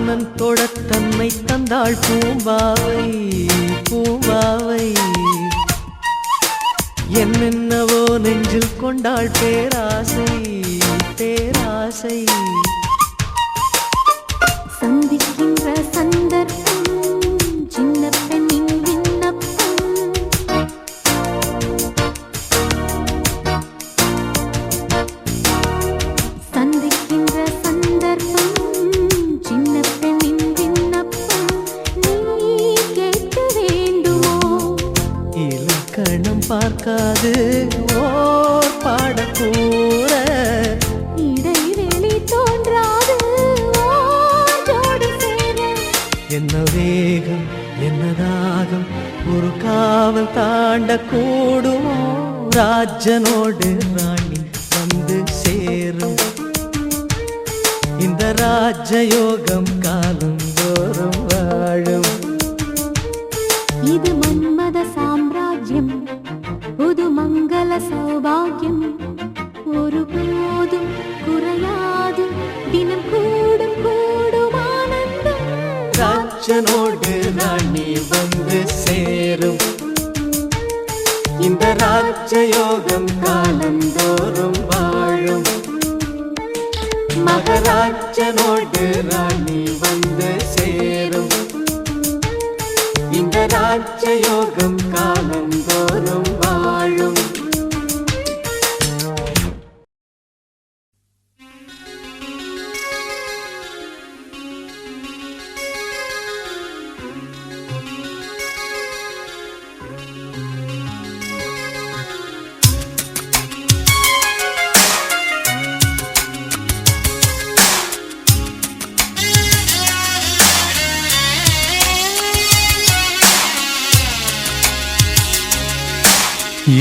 கண்ணன் தொடத் தன்னை தந்தாள் பூம்பாவை பூம்பாவை என்னென்னவோ நெஞ்சில் கொண்டாள் பேராசை பேராசை சந்திக்கின்ற சந்தர்ப்பம் சின்ன பெண்ணின் விண்ணப்பம் சந்திக்கின்ற சந்தர்ப்பம் சின்ன பெண்ணின் விண்ணப்பம் நீ கேட்க வேண்டுமோ இலக்கணம் பார்க்காது ஓர் பாடக்கூற இடைவெளி தோன்றாது ஓர் ஜோடி சேர என்ன வேகம் என்ன தாகம் ஒரு காவல் தாண்ட கூடுமோ ராஜனோடு ராணி வந்து சேரும் இந்த ராஜயோகம் காலம் தோறும் வாழும் இது மன்மத சாம்ராஜ்யம் புது மங்கள சௌபாகியம் ஒருபோதும் குறையாது தினம் கூடும் கூடும் ஆனந்தம் ராஜனோடு ராணி வந்து சேரும் இந்த ராஜயோகம் காலந்தோறும் வாழும் மகராஜனோடு ராணி வந்து சேரும் இந்த ராஜயோகம் காலந்தோறும் வாழும்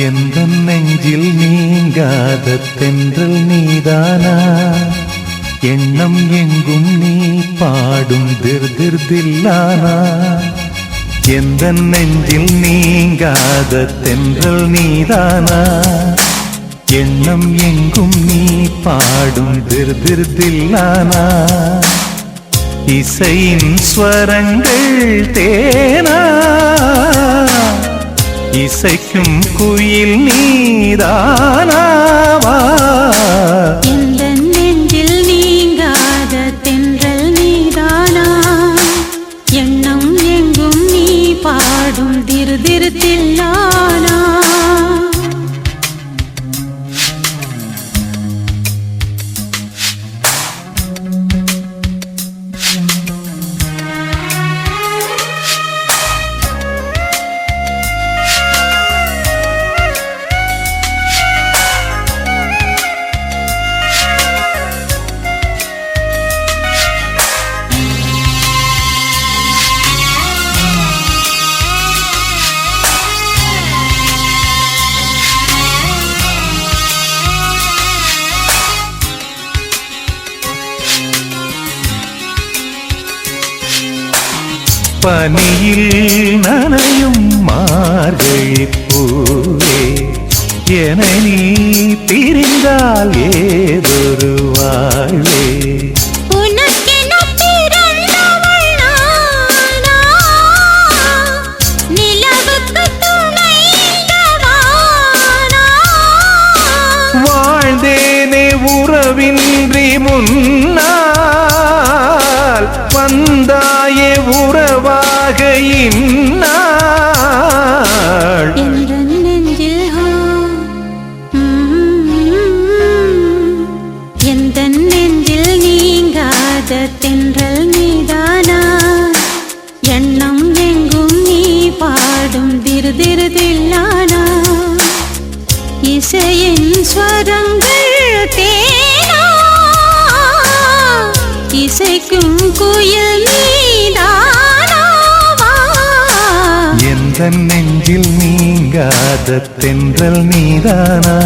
எந்தன் நெஞ்சில் நீங்காத தென்றல் நீதானா எண்ணம் எங்கும் நீ பாடும் திர்திர்தில்லானா எந்தன் நெஞ்சில் நீங்காத தென்றல் நீதானா எண்ணம் எங்கும் நீ பாடும் திர்திர்தில்லானா இசையின் ஸ்வரங்கள் தேனா இசைக்கும் குயில் நீதானாவா எந்தன் நெஞ்சில் நீங்காத தென்றல் நீதானா எண்ணம் எங்கும் நீ பாடும் திருதிருத்தில்லானா பனியில் நனையும் மார்கழிப் பூவே என நீ பிரிந்தால் ஏதொரு வாழ்வே வாழ்ந்தேனே உறவின்றி முன்னால் வந்தாயே உறவாக இந்நாள் எந்தன் நெஞ்சில் எந்தன் நெஞ்சில் நீங்காத தென்றல் நீதானா எண்ணம் எங்கும் நீ பாடும் திருதிருதில்லானா இசையின் ஸ்வரங்கள் தேனா இசைக்கும் குயில் நீதானாவா எந்தன் நெஞ்சில் நீங்காத தென்றல் நீதானா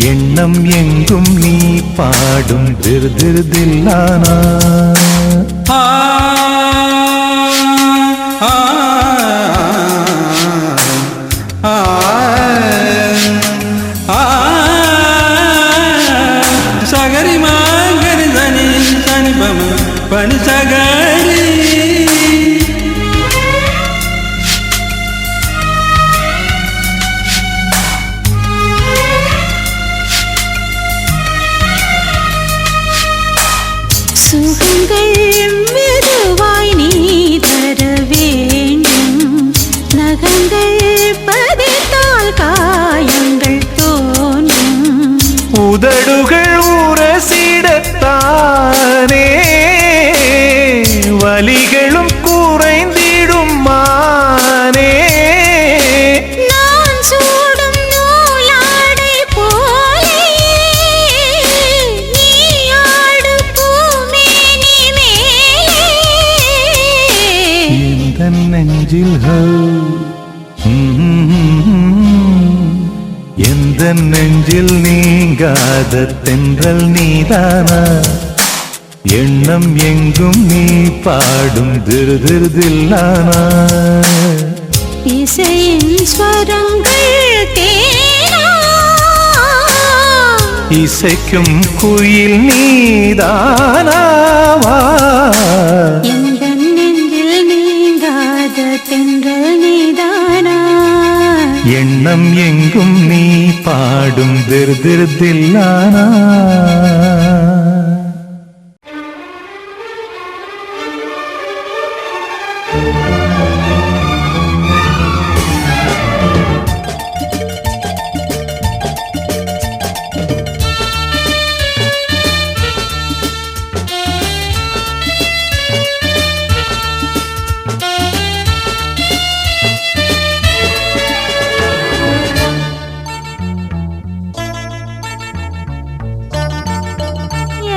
எண்ணம் எங்கும் நீ பாடும் திருதிருதில்லானா சகரி மாங்கரி தனி தனி பம பனி சக சுகங்கள் மெதுவாய் நீ தர வேண்டும். நகங்கள் பதித்தால் காயங்கள் தோன்றும். உதடுகள் உரசிடத்தானே வலிகளும் குறைந்திடும் மானே. நான் சூடும் நூலாடை போலே நீ ஆடு பூமேனி மேலே. எந்தன் நெஞ்சில் எந்தன் நெஞ்சில் நீங்காத தென்றல் நீதானா. எண்ணம் எங்கும் நீ பாடும் திரு திரு தில்லானா. இசையின் ஸ்வரங்கள் தேனா. இசைக்கும் குயில் நீதானாவா. எந்தன் நெஞ்சில் நீங்காத தென்றல் நீதானா. எண்ணம் எங்கும் நீ பாடும் திரு திரு தில்லானா.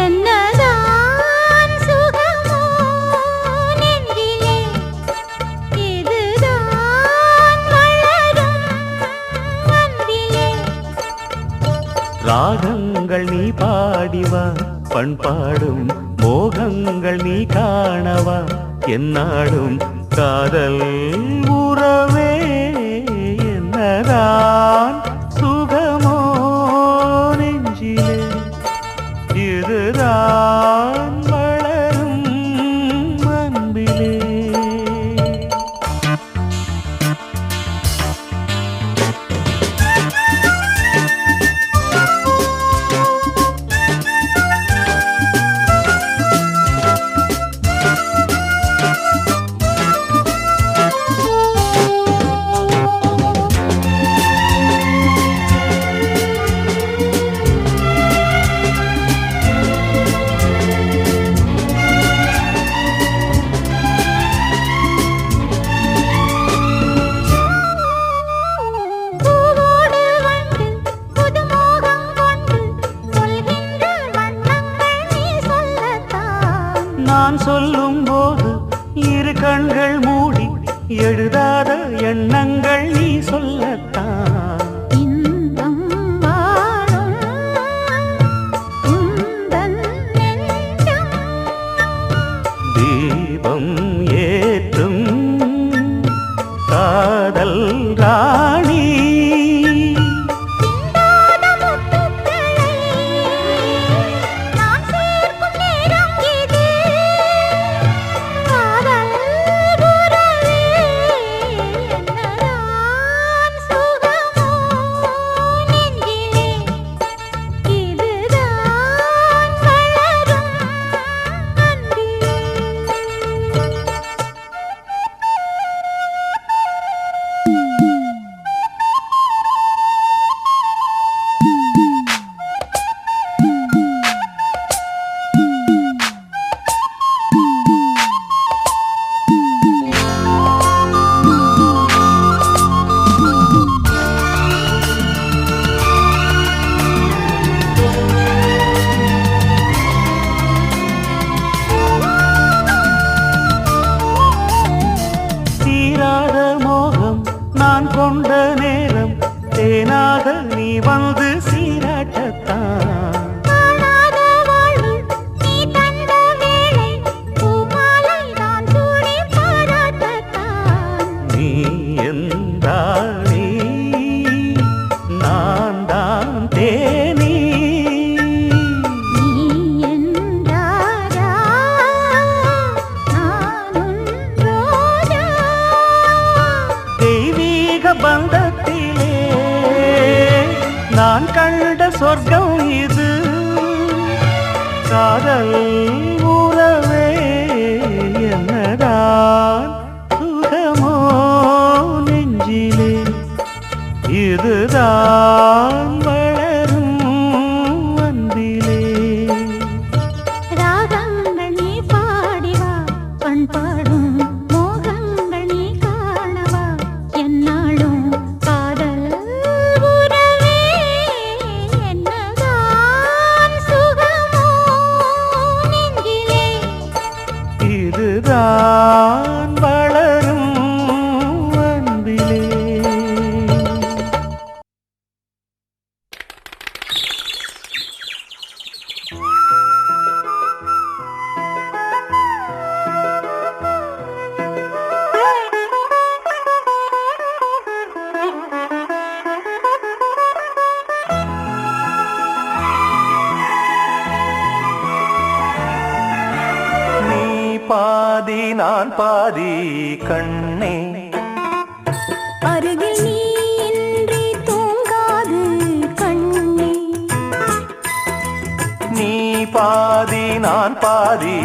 என்னதான் சுகமோ நெஞ்சிலே, இதுதான் வளரும் அன்பிலே. ராகங்கள் நீ பாடிவா, பண்பாடும் மோகங்கள் நீ காணவா. என்னாடும் காதல் உறவே என்னதான் சுகமோ நெஞ்சிலே, இதுதான் வளரும் அன்பிலே. பூவோடு வந்து புதுமோகம் கொண்டு சொல்கின்ற வண்ணங்கள் நீ சொல்லத்தான். நான் சொல்லும் போது இரு கண்கள் மூடி எழுதாத எண்ணங்கள் நீ சொல்லத்தான். இன்பம் வாழும் உந்தன் நெஞ்சம். தீபம் ஏற்றும் காதல் ராணி. சிந்தாத முத்துக்களை நான் சேர்க்கும் நேரம் இது. காதல் உறவே என்னதான் சுகமோ நெஞ்சிலே, இதுதான் வளரும் அன்பிலே. தீராத மோகம் நான் கொண்ட நேரம் தேனாக நீ வந்து சீராட்டத்தான். காணாத வாழ்வு நீ தந்த வேளை பூமாலை நான் சூடி பாராட்டத்தான். நீ எந்தாளி நான் தான் தேனி. நீ என்றாரா நான் உன் ரோஜா. தெய்வீக பந்தத்திலே நான் உறவே என்னதான் சுகமோ நெஞ்சிலே இதுதான் வளரும் அன்பிலே. ராகங்கள் நீ பாடிவா பண்பாடும் மோகங்கள் நீ காணவா என்னாலும் காதல் உறவே என்னதான் சுகமோ நெஞ்சிலே இதுதான் வளரும் அன்பிலே. நீ பாதி நான் பாதி கண்ணே, அருகில் நீ இன்றி தூங்காது கண்ணே. நீ பாதி நான் பாதி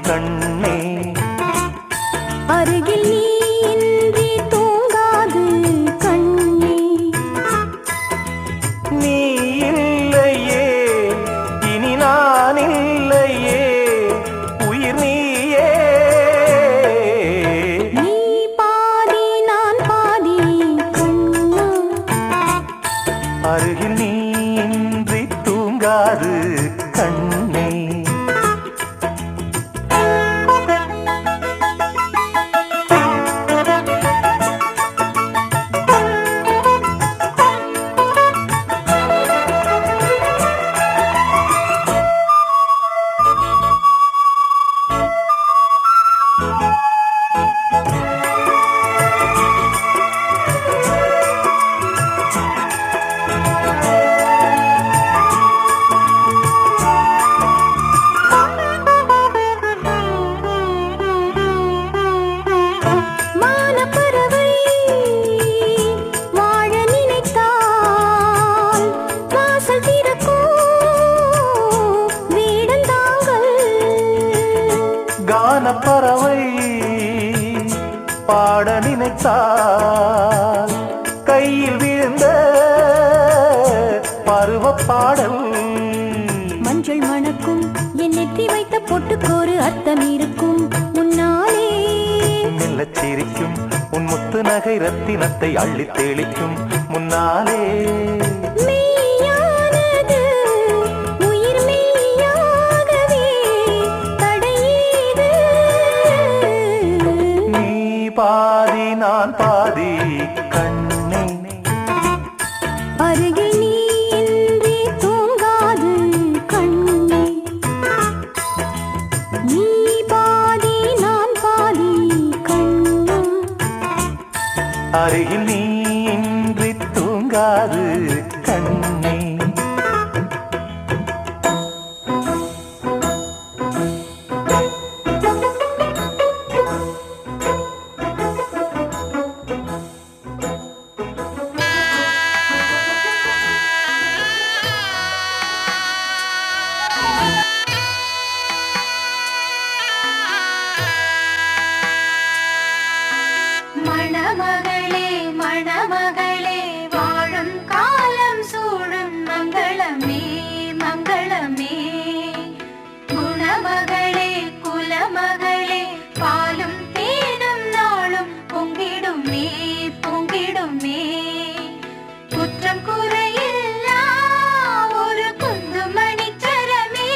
கண்ணே, அருகில் நீ இன்றி தூங்காது கண்ணே. நீ இல்லையே இனி நான் இல்லையே உயிர் நீயே. நீ பாதி நான் பாதி கண்ணா, அருகில் நீ இன்றி தூங்காது கண்ணே. மானப்பறவை வாழ நினைத்தால் வாசல் திறக்கும் வீடந்தாங்கள். கானப்பறவை பாட நினைத்தால் கையில் விழுந்த பருவ பாடல். மஞ்சள் மணக்கும் என் நெற்றி வைத்த பொட்டுக்கோரு அர்த்தம் இருக்கும் முன்னாலே. மெல்லச் சிரிக்கும் உன் முத்து நகை ரத்தினத்தை அள்ளித் தெளிக்கும் முன்னாலே. மெய்யானது உயிர் மெய்யாகவே தடையீது. நீ பாதி நான் பாதி கண்ணே, அருகில் நீ இன்றி தூங்காது கண்ணே. நீ பாதி நான் பாதி கண்ணா, அருகில் நீ இன்றி தூங்காது கண்ணே. மணமகளே மணமகளே வாழும் காலம் சூழும் மங்களமே மங்களமே. குணமகளே குலமகளே பாலும் தேனும் நாளும் பொங்கிடுமே பொங்கிடுமே. குற்றம் குறையில்லா ஒரு குந்துமணிச்சரமே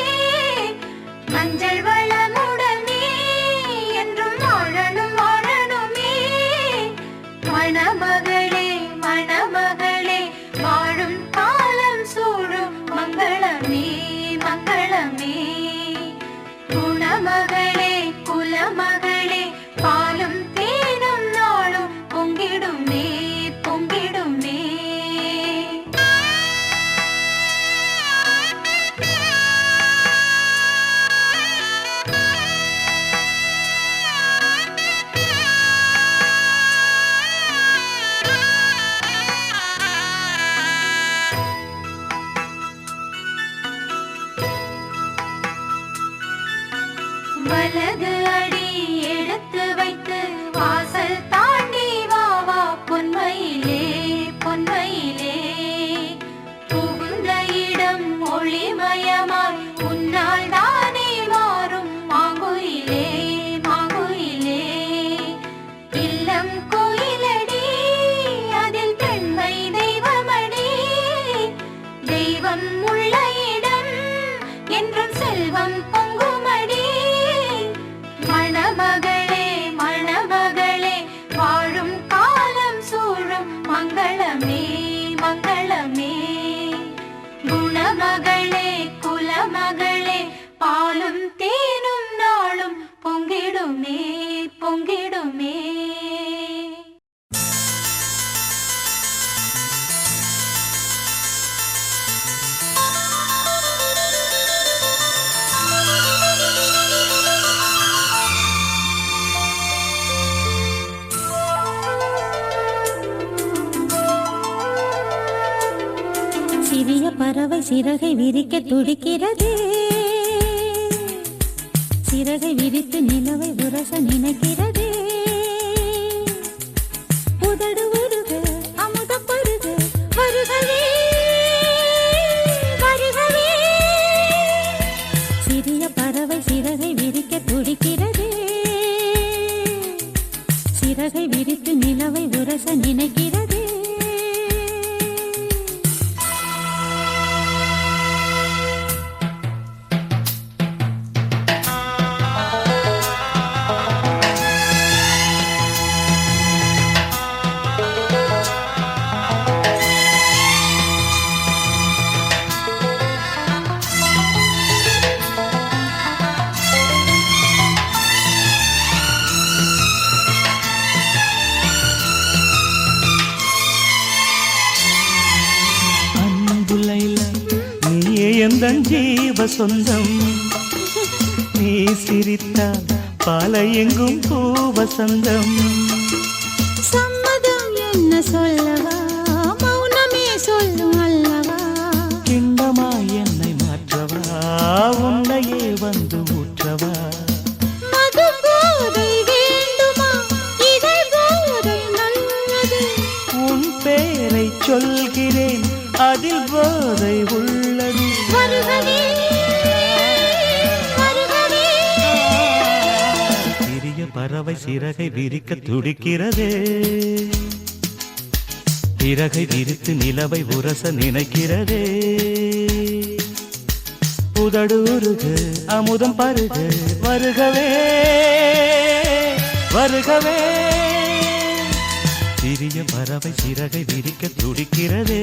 மஞ்சள் வளமுடனே என்றும் வாழணும் வாழணுமே. மணமகளே மணமகளே வாழும் காலம் சூழும் மங்களமே மங்களமே. குணமகளே குலமகளே பாலும் தேனும் நாளும் பொங்கிடுமே பொங்கிடுமே. வலது அடி எடுத்து வைத்து வாசல் தாண்டி வா வா பொன்மையிலே பொன்மையிலே புகுந்த இடம் ஒளிமயமாய் உன்னால் தானே மாறும் மாங்குயிலே மாங்குயிலே இல்லம் கோயிலடி அதில் பெண்மை தெய்வமடி தெய்வம் உள்ள இடம் என்றும் செல்வம் பொங்குமடி மணமகளே மணமகளே வாழும் காலம் சூழும் மங்களமே மங்களமே குணமகளே குலமகளே பாலும் தேனும் நாளும் பொங்கிடுமே பொங்கிடுமே சிறிய பறவை சிறகை விரிக்க துடிக்கிறதே சிறகை விரித்து நிலவை உரச நினைக்கிறதே உதடு உருக அமுத பருக வருகவே வருகவே சிறிய பறவை சிறகை விரிக்க துடிக்கிறதே சிறகை விரித்து நிலவை உரச நினைக்கிறதே எந்தன் ஜீவ சொந்தம் நீ சிரித்தால் பாலை எங்கும் பூவசந்தம் சம்மதம் என்ன சொல்லவா மௌனமே சொல்லும் அல்லவா கிண்ணமா என்னை மாற்றவா உன்னையே வந்து ஊற்றவா மது போதை வேண்டுமா இதை போதை நல்லது உன் பேரை சொல்கிறேன் அதில் போதை உள்ளது வருகவே வருகவே சிறிய பறவை சிறகை விரிக்க துடிக்கிறதே சிறகை விரித்து நிலவை உரச நினைக்கிறதே உதடு உருகு அமுதம் பருகு வருகவே வருகவே சிறிய பறவை சிறகை விரிக்க துடிக்கிறதே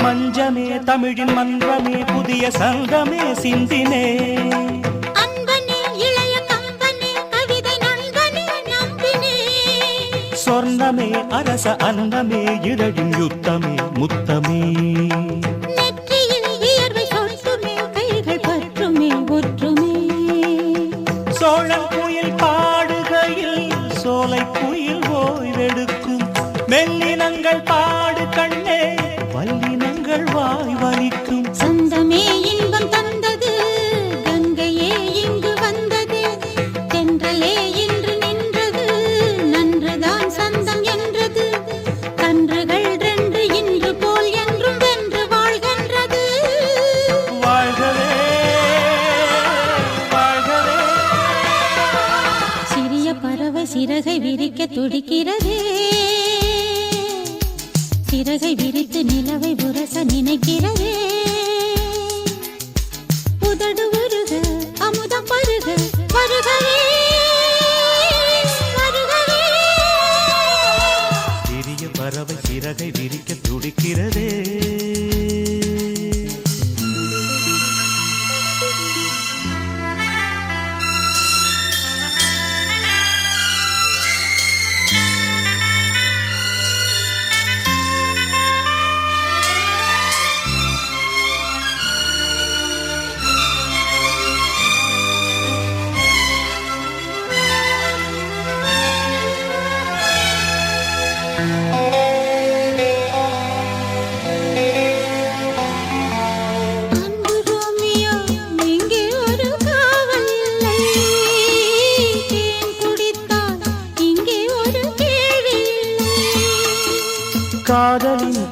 மஞ்சமே தமிழின் மன்றமே புதிய சங்கமே சிந்தினே அன்பனே இளைய கம்பனே கவிதை நண்பனே நம்பினே சொர்ணமே அரச அன்னமே இதழின் யுத்தமே முத்தமே நெற்றியில் வியர்வை சொட்டுமே கைகள் பற்றுமே ஒற்றுமே சோழன் குயில் பாடுகையில் சோலை குயில் ஓய்வெடுக்கும் மெல்லினங்கள் பாடு கண்ணே வல்லினங்கள் வாய் வலிக்கும் சொந்தமே இன்பம் தந்தது கங்கையே இங்கு வந்தது தென்றலே இன்று நின்றது நன்றுதான் சந்தம் என்றது கன்றுகள் ரெண்டு இன்று போல் என்றும் வென்று வாழ்கின்றது வாழ்கவே வாழ்கவே சிறிய பறவை சிறகை விரிக்க துடிக்கிறதே சிறகை விரித்து நிலவை உரச நினைக்கிறதே உதடு உருக அமுதம் பருக வருகவே வருகவே சிறிய பறவை சிறகை விரிக்க துடிக்கிறதே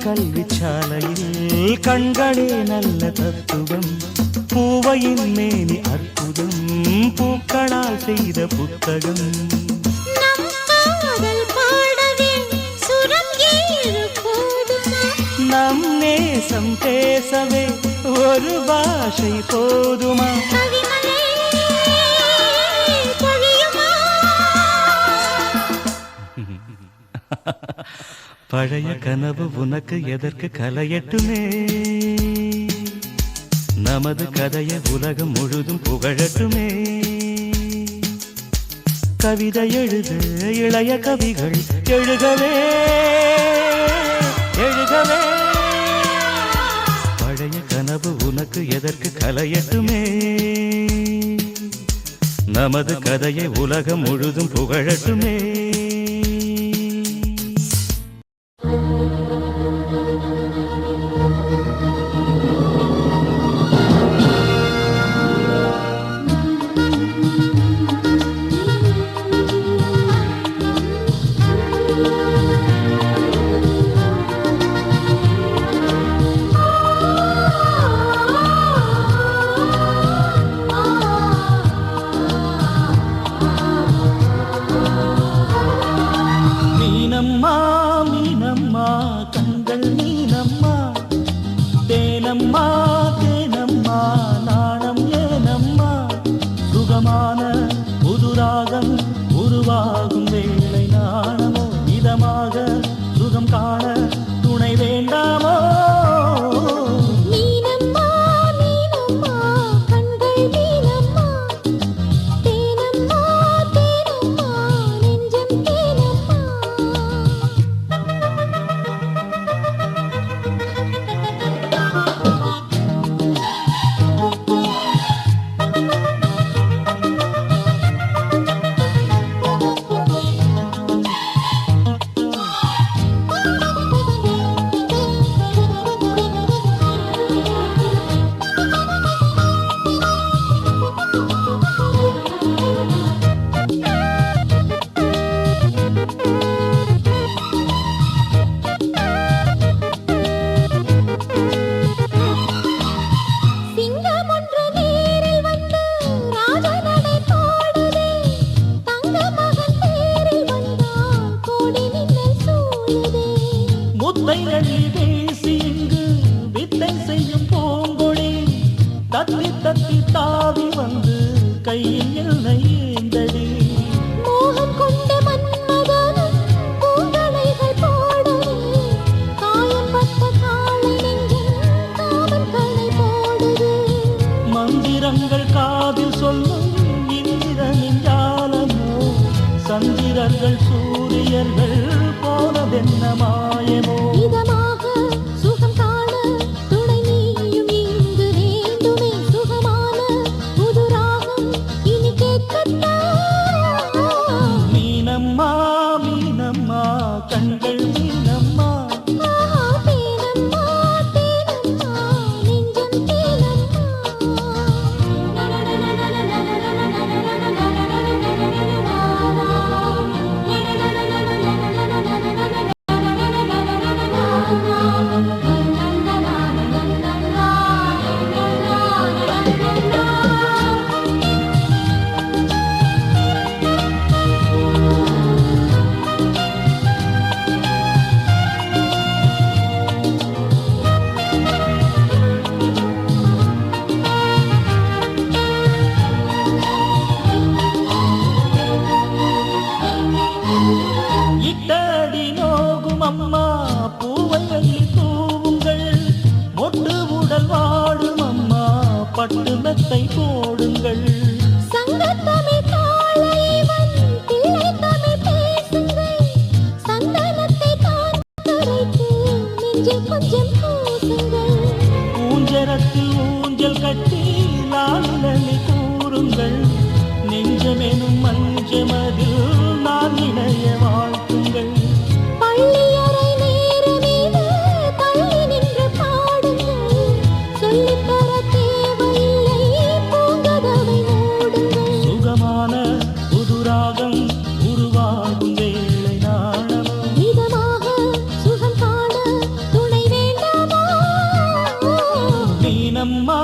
கல்விச்சாலையில் கண்களே நல்ல தத்துவம், பூவையின் மேனி அற்புதம், பூக்களால் செய்த புத்தகம். நம் காதல் பாடவே சுரம் ஏறு போதுமா? நம் நேசம் பேசவே ஒரு பாஷை போதுமா? கவிமலை பொழியுமா? பழைய கனவு உனக்கு எதற்கு கலையட்டுமே, நமது கதையை உலகம் முழுதும் புகழட்டுமே. கவிதை எழுது இளைய கவிகள் எழுகவே எழுகவே. பழைய கனவு உனக்கு எதற்கு கலையட்டுமே, நமது கதையை உலகம் முழுதும் புகழட்டுமே. மீனம்மா மீனம்மா கண்கள் மீனம்மா, தேனம்மா தேனம்மா நாணம் ஏனம்மா. சுகமான புதுராகம் உருவாகும் வேளை நாணமோ, இதமாக சுகம் காண துணை வேண்டாமோ. மீனம்மா மீனம்மா கண்கள் மீனம்மா, தேனம்மா தேனம்மா நெஞ்சம் தேனம்மா. சிங்கம் ஒன்று நேரில் வந்து ராஜநடை போடுதே, தங்க மகன் தேரில் வந்தால் கோடி மின்னல் சூழுதே. முத்தை அள்ளி வீசி இங்கு வித்தை செய்யும் பூங்கொடி, தத்தி தத்தி தாவி வந்து கையில் என்னை ஏந்தடி. மோகம் கொண்ட மன்மதனும் பூங்களைகள் போடவே, காயம்பட்ட காளை நெஞ்சில் காமன் களை போடுது. மந்திரங்கள் காதில் சொல்லும் இந்திரனின் ஜாலமோ, சந்திரர்கள் சூரியர்கள் போனதென்ன மாயமோ. இதமாக சுகம் காண துணை நீயும் இங்கு வேண்டுமே, சுகமான புது ராகம் இனி கேட்கத்தான். மீனம்மா மீனம்மா கண்கள் மீனம்மா, ஆஹா, தேனம்மா தேனம்மா நெஞ்சம் தேனம்மா. என்னம்மா